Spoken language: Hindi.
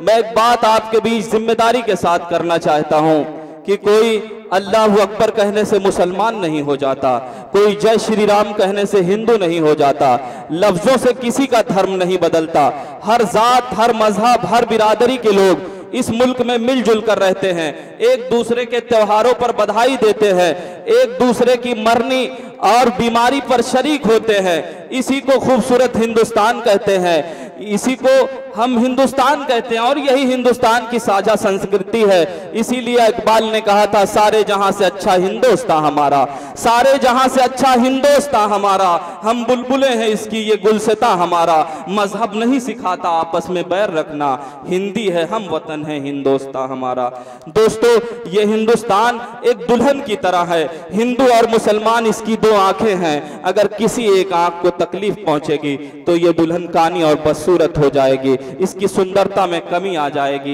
मैं एक बात आपके बीच जिम्मेदारी के साथ करना चाहता हूं कि कोई अल्लाहु अकबर कहने से मुसलमान नहीं हो जाता, कोई जय श्री राम कहने से हिंदू नहीं हो जाता, लफ्जों से किसी का धर्म नहीं बदलता। हर जात, हर मजहब, हर बिरादरी के लोग इस मुल्क में मिलजुल कर रहते हैं, एक दूसरे के त्योहारों पर बधाई देते हैं, एक दूसरे की मरनी और बीमारी पर शरीक होते हैं। इसी को खूबसूरत हिंदुस्तान कहते हैं, इसी को हम हिंदुस्तान कहते हैं और यही हिंदुस्तान की साझा संस्कृति है। इसीलिए इकबाल ने कहा था, सारे जहां से अच्छा हिंदुस्तान हमारा, सारे जहां से अच्छा हिंदुस्तान हमारा, हम बुलबुलें हैं इसकी ये गुलसिता हमारा। मजहब नहीं सिखाता आपस में बैर रखना, हिंदी है हम वतन है हिंदुस्तान हमारा। दोस्तों, ये हिंदुस्तान एक दुल्हन की तरह है, हिंदू और मुसलमान इसकी दो आंखें हैं। अगर किसी एक आंख को तकलीफ पहुंचेगी तो ये दुल्हन कानी और बदसूरत हो जाएगी, इसकी सुंदरता में कमी आ जाएगी।